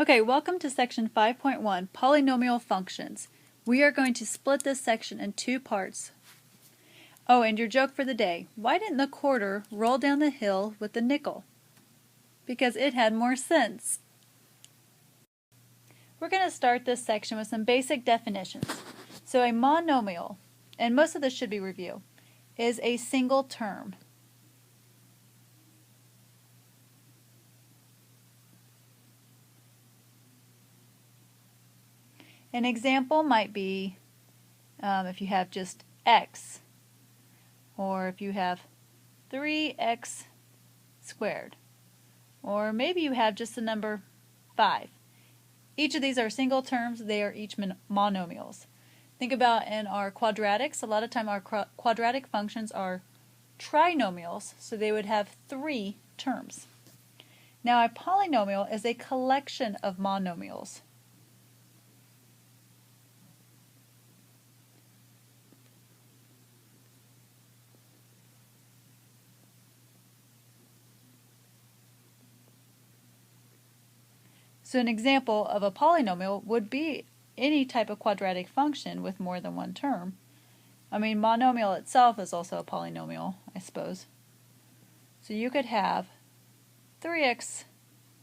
Okay, welcome to section 5.1, Polynomial Functions. We are going to split this section in two parts. Oh, and your joke for the day. Why didn't the quarter roll down the hill with the nickel? Because it had more sense. We're going to start this section with some basic definitions. So a monomial, and most of this should be review, is a single term. An example might be if you have just x, or if you have 3x squared, or maybe you have just the number 5. Each of these are single terms. They are each monomials. Think about in our quadratics. A lot of time our quadratic functions are trinomials, so they would have 3 terms. Now a polynomial is a collection of monomials. So an example of a polynomial would be any type of quadratic function with more than one term. I mean, monomial itself is also a polynomial, I suppose. So you could have 3x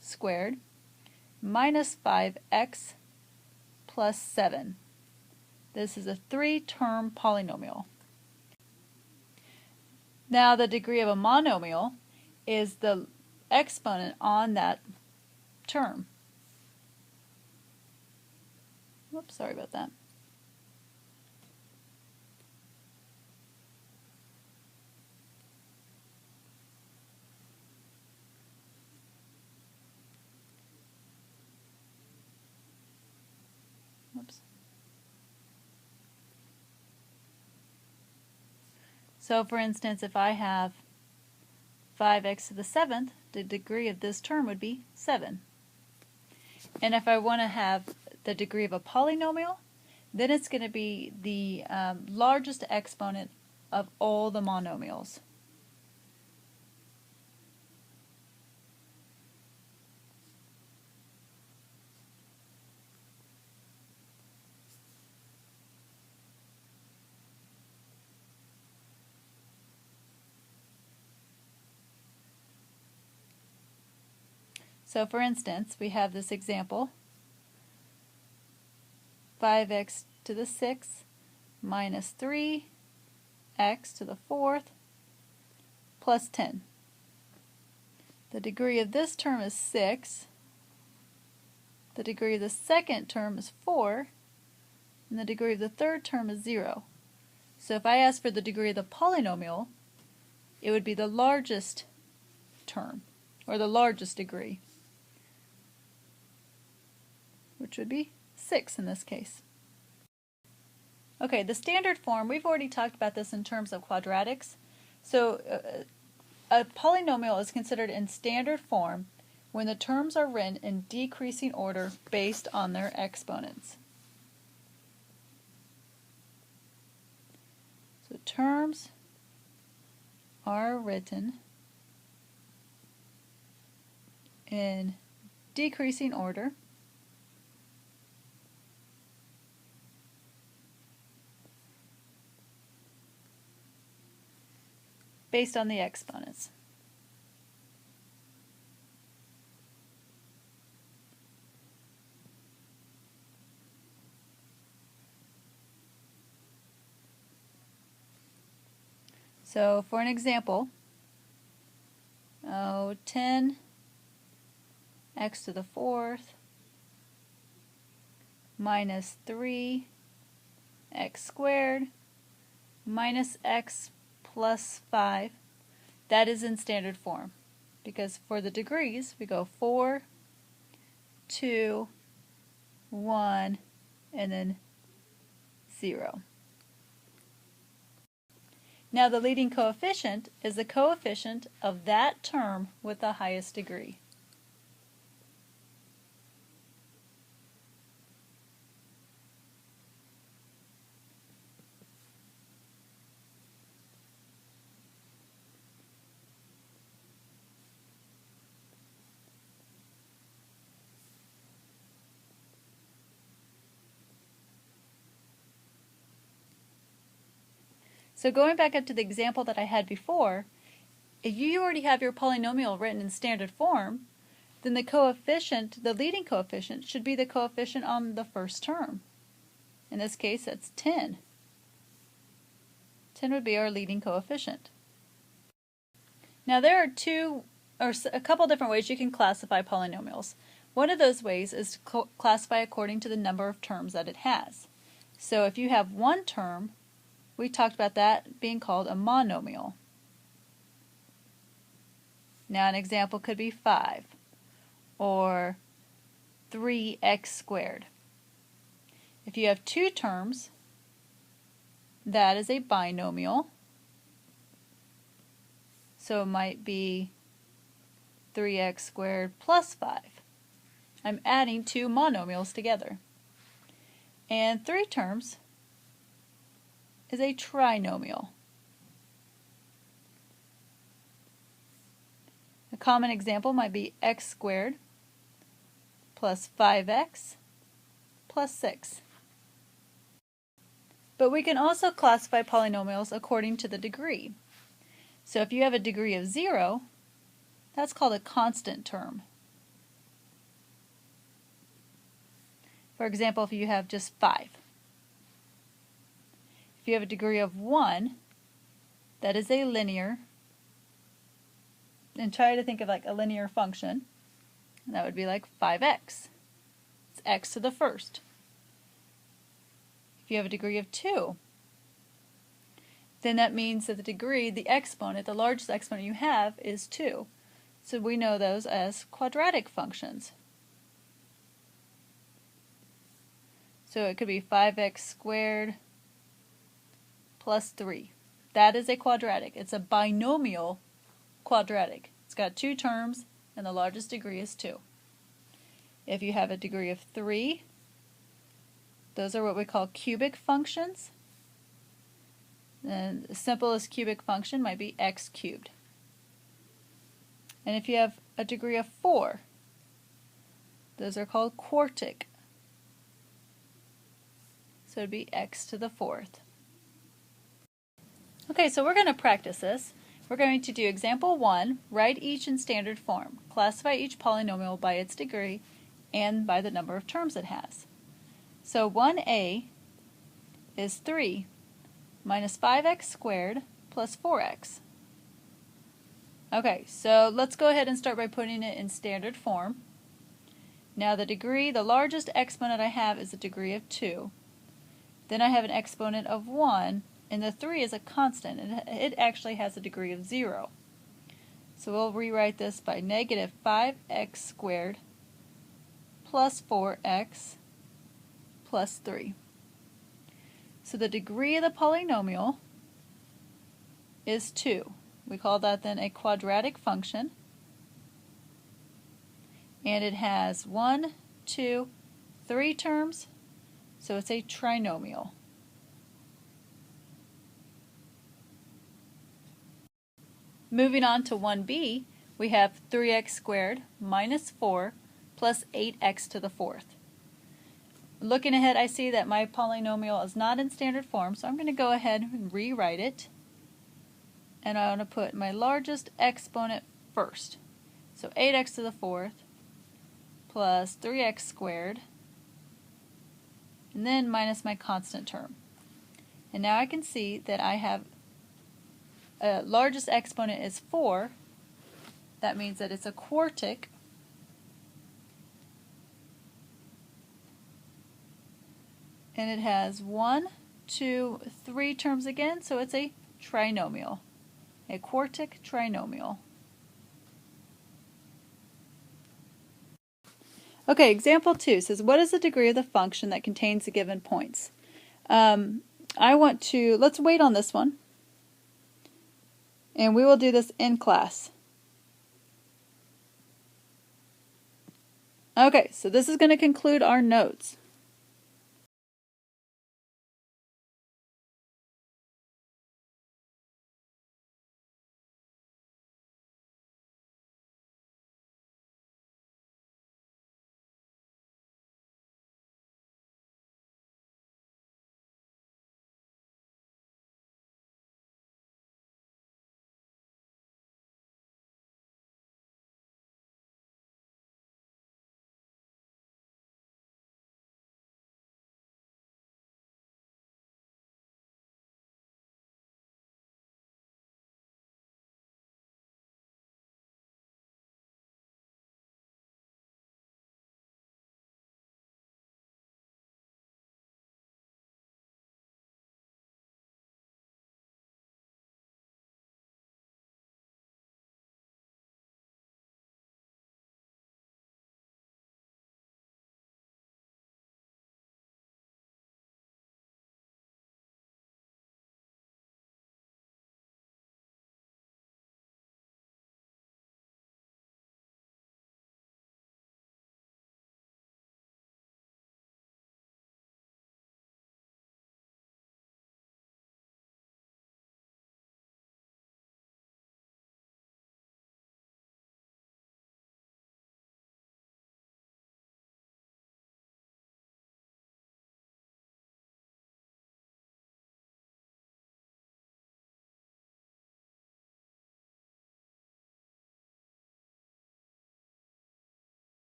squared minus 5x plus 7. This is a 3-term polynomial. Now the degree of a monomial is the exponent on that term. Whoops, sorry about that. Whoops. So for instance, if I have 5x to the 7th, the degree of this term would be 7. And if I want to have the degree of a polynomial, then it's going to be the largest exponent of all the monomials. So for instance, we have this example, 5x to the 6th minus 3x to the 4th plus 10. The degree of this term is 6. The degree of the second term is 4. And the degree of the third term is 0. So if I ask for the degree of the polynomial, it would be the largest term, or the largest degree, which would be 6 in this case. Okay, the standard form, we've already talked about this in terms of quadratics. So a polynomial is considered in standard form when the terms are written in decreasing order based on their exponents. So terms are written in decreasing order based on the exponents. So for an example, 10x to the 4th minus 3x squared minus x plus 5, that is in standard form, because for the degrees we go 4, 2, 1, and then 0. Now the leading coefficient is the coefficient of that term with the highest degree. So going back up to the example that I had before, if you already have your polynomial written in standard form, then the coefficient, the leading coefficient, should be the coefficient on the first term. In this case, that's 10. 10 would be our leading coefficient. Now there are a couple different ways you can classify polynomials. One of those ways is to classify according to the number of terms that it has. So if you have one term, we talked about that being called a monomial. Now an example could be 5 or 3x squared. If you have two terms, that is a binomial. So it might be 3x squared plus 5. I'm adding two monomials together. And three terms is a trinomial. A common example might be x squared plus 5x plus 6. But we can also classify polynomials according to the degree. So if you have a degree of 0, that's called a constant term. For example, if you have just 5. If you have a degree of 1, that is a linear, and try to think of like a linear function, and that would be like 5x. It's x to the first. If you have a degree of 2, then that means that the degree, the exponent, the largest exponent you have is 2. So we know those as quadratic functions. So it could be 5x squared plus 3. That is a quadratic. It's a binomial quadratic. It's got two terms and the largest degree is 2. If you have a degree of 3, those are what we call cubic functions. And the simplest cubic function might be x cubed. And if you have a degree of 4, those are called quartic. So it would be x to the 4th. Okay, so we're going to practice this. We're going to do example 1, write each in standard form. Classify each polynomial by its degree and by the number of terms it has. So 1a is 3 minus 5x squared plus 4x. Okay, so let's go ahead and start by putting it in standard form. Now the degree, the largest exponent I have is a degree of 2. Then I have an exponent of 1, and the 3 is a constant, and it actually has a degree of 0. So we'll rewrite this by negative 5x squared plus 4x plus 3. So the degree of the polynomial is 2. We call that then a quadratic function. And it has 1, 2, 3 terms, so it's a trinomial. Moving on to 1b, we have 3x squared minus 4 plus 8x to the 4th. Looking ahead, I see that my polynomial is not in standard form, so I'm going to go ahead and rewrite it. And I want to put my largest exponent first. So 8x to the 4th plus 3x squared, and then minus my constant term. And now I can see that I have largest exponent is 4. That means that it's a quartic. And it has 1, 2, 3 terms again, so it's a trinomial. A quartic trinomial. Okay, example 2 says, what is the degree of the function that contains the given points? Let's wait on this one, and we will do this in class. Okay, so this is going to conclude our notes.